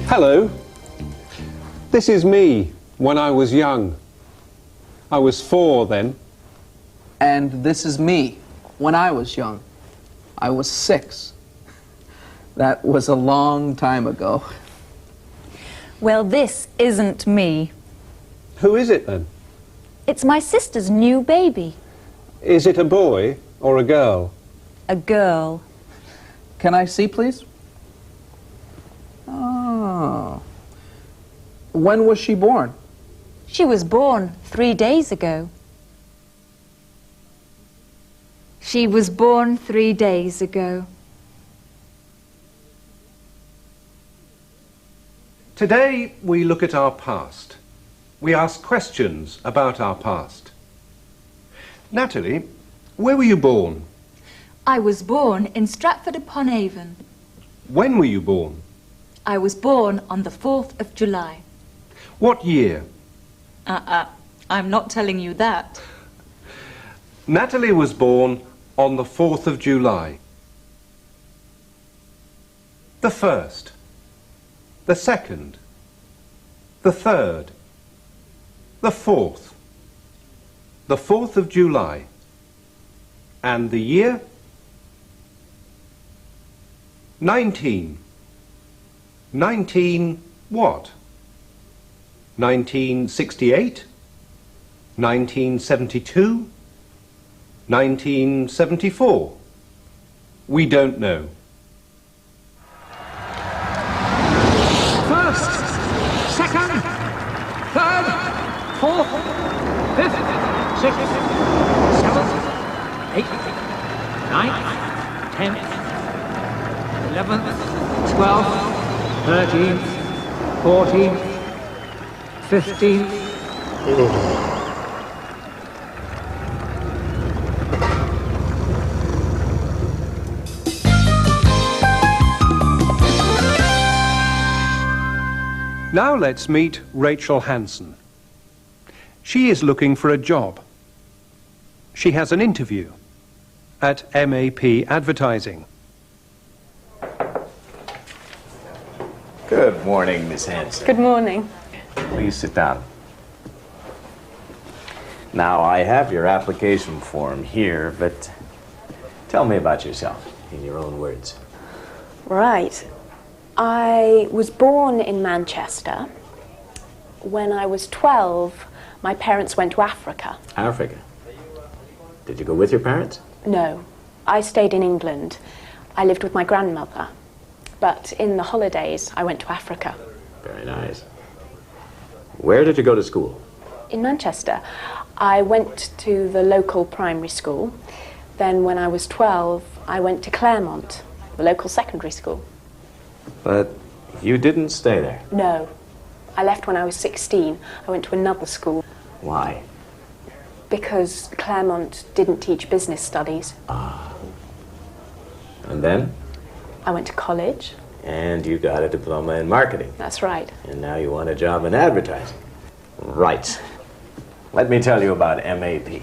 Hello, this is me when I was young. I was 4 then. And this is me when I was young. I was 6. That was a long time ago. Well, this isn't me. Who is it then? It's my sister's new baby. Is it a boy or a girl? A girl. Can I see, please? Oh. When was she born? She was born 3 days ago. She was born 3 days ago. Today we look at our past. We ask questions about our past. Natalie, where were you born? I was born in Stratford-upon-Avon. When were you born? I was born on the 4th of July. What year? I'm not telling you that. Natalie was born on the 4th of July. The 1st, the 2nd, the 3rd, the 4th, the 4th of July, and the year? 19 what? 1968? 1972? 1974? We don't know. First, second, third, fourth, fifth, sixth, seventh, eighth, ninth, 10th, 11th, 12th, 13th, 14th, 15th. Now let's meet Rachel Hansen. She is looking for a job. She has an interview at MAP Advertising. Good morning, Miss Hansen. Good morning. Please sit down. Now, I have your application form here, but tell me about yourself in your own words. Right. I was born in Manchester. When I was 12, my parents went to Africa. Africa? Did you go with your parents? No, I stayed in England. I lived with my grandmother. But in the holidays, I went to Africa. Very nice. Where did you go to school? In Manchester. I went to the local primary school. Then when I was 12, I went to Claremont, the local secondary school. But you didn't stay there. No. I left when I was 16. I went to another school. Why? Because Claremont didn't teach business studies. Ah. And then? I went to college. And you got a diploma in marketing. That's right. And now you want a job in advertising. Right. Let me tell you about MAP.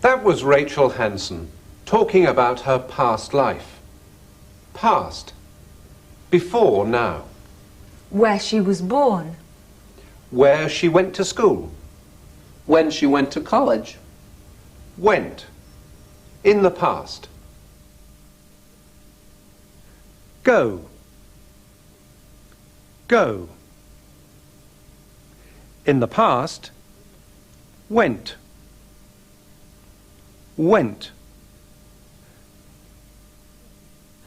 That was Rachel Hansen talking about her past life. Past. Before now. Where she was born. Where she went to school. When she went to college. Went. In the past. Go. Go. In the past. Went. Went.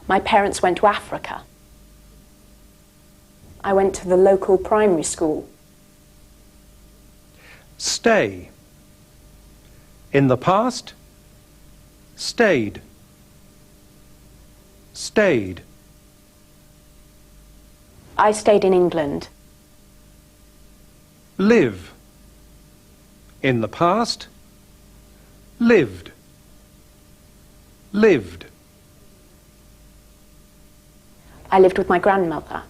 My parents went to Africa. I went to the local primary school. Stay. In the past, stayed. Stayed. I stayed in England. Live. In the past, lived. Lived. I lived with my grandmother.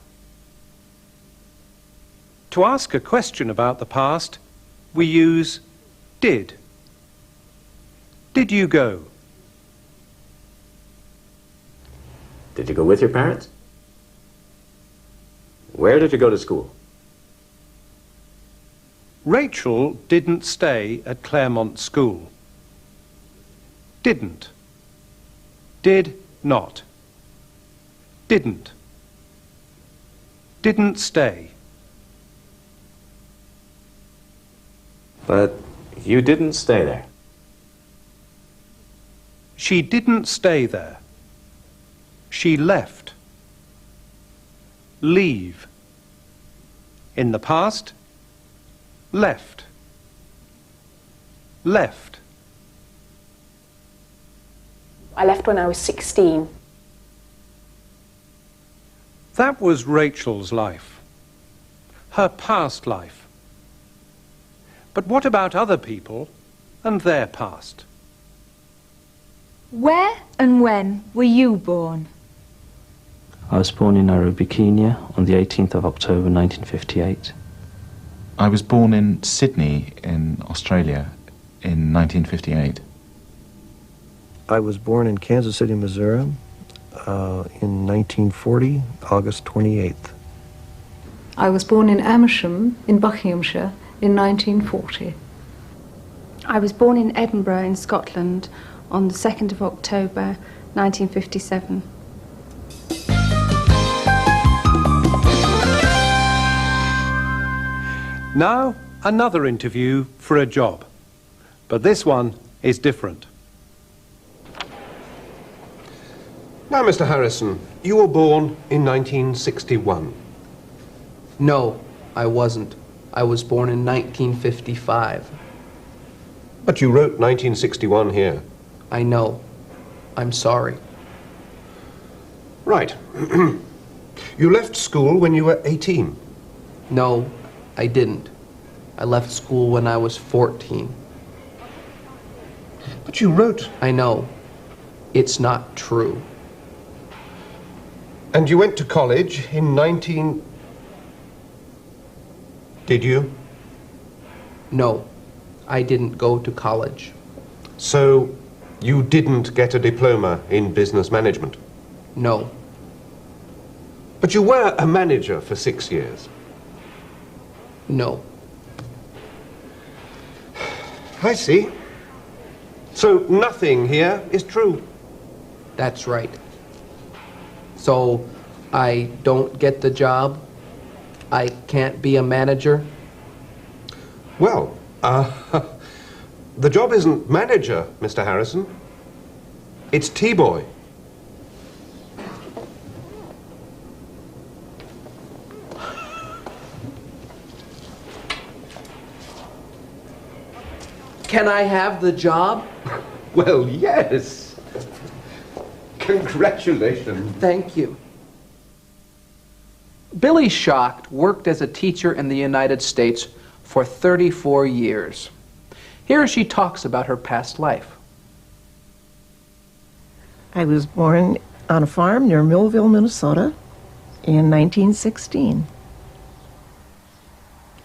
To ask a question about the past, we use did. Did you go? Did you go with your parents? Where did you go to school? Rachel didn't stay at Claremont School. Didn't. Did not. Didn't. Didn't stay. But you didn't stay there. She didn't stay there. She left. Leave. In the past, left. Left. I left when I was 16. That was Rachel's life. Her past life. But what about other people and their past? Where and when were you born? I was born in Nairobi, Kenya on the 18th of October 1958. I was born in Sydney in Australia in 1958. I was born in Kansas City, Missouri in 1940, August 28th. I was born in Amersham in Buckinghamshire in 1940. I was born in Edinburgh in Scotland on the 2nd of October 1957. Now, another interview for a job. But this one is different. Now, Mr. Harrison, you were born in 1961. No, I wasn't. I was born in 1955. But you wrote 1961 here. I know. I'm sorry. Right. You left school when you were 18. No, I didn't. I left school when I was 14. But you wrote... I know. It's not true. And you went to college in 19... Did you? No, I didn't go to college. So, you didn't get a diploma in business management? No. But you were a manager for 6 years? No. I see. So nothing here is true? That's right. So I don't get the job? I can't be a manager? Well, the job isn't manager, Mr. Harrison. It's T-boy. Can I have the job? Well, yes. Congratulations. Thank you. Billy Schacht worked as a teacher in the United States for 34 years. Here she talks about her past life. I was born on a farm near Millville, Minnesota in 1916.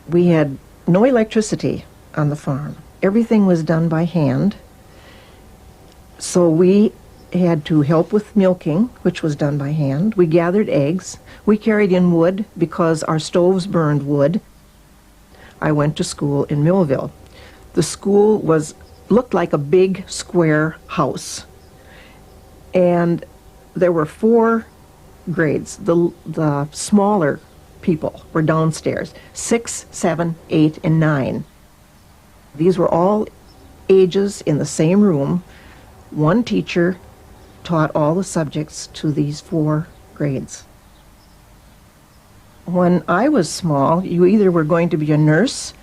We had no electricity on the farm. Everything was done by hand. So we had to help with milking, which was done by hand. We gathered eggs. We carried in wood because our stoves burned wood. I went to school in Millville. The school looked like a big square house. And there were 4 grades. The smaller people were downstairs, 6, 7, 8, and 9. These were all ages in the same room. One teacher taught all the subjects to these 4 grades. When I was small, you either were going to be a nurse,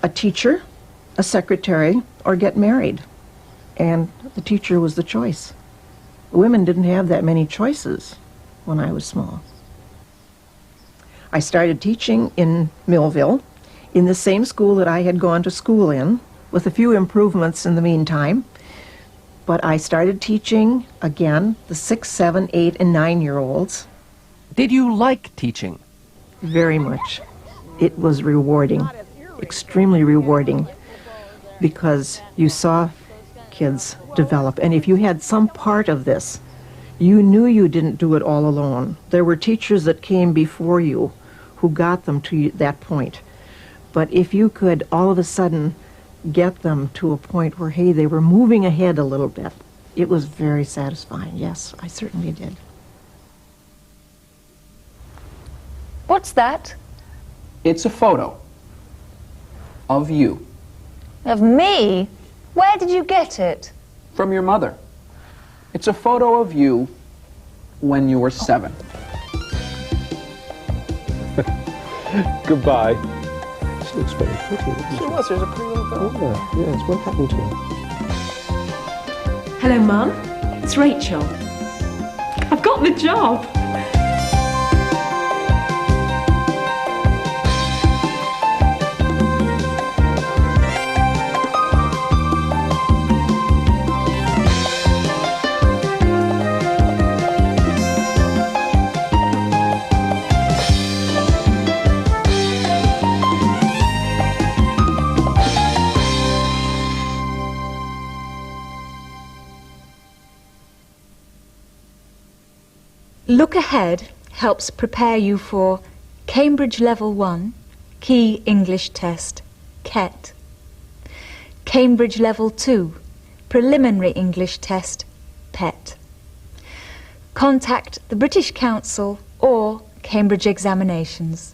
a teacher, a secretary, or get married. And the teacher was the choice. Women didn't have that many choices when I was small. I started teaching in Millville, in the same school that I had gone to school in, with a few improvements in the meantime. But I started teaching, again, the 6, 7, 8, and 9-year-olds. Did you like teaching? Very much. It was rewarding, extremely rewarding, because you saw kids develop. And if you had some part of this, you knew you didn't do it all alone. There were teachers that came before you who got them to that point. But if you could all of a sudden get them to a point where, hey, they were moving ahead a little bit, it was very satisfying. Yes, I certainly did. What's that? It's a photo of you. Of me? Where did you get it? From your mother. It's a photo of you when you were 7. Goodbye. She looks very pretty. She was. There's a pretty little girl. Oh, yes. What happened to her? Hello, Mum. It's Rachel. I've got the job. Look Ahead helps prepare you for Cambridge Level 1, Key English Test, KET. Cambridge Level 2, Preliminary English Test, PET. Contact the British Council or Cambridge Examinations.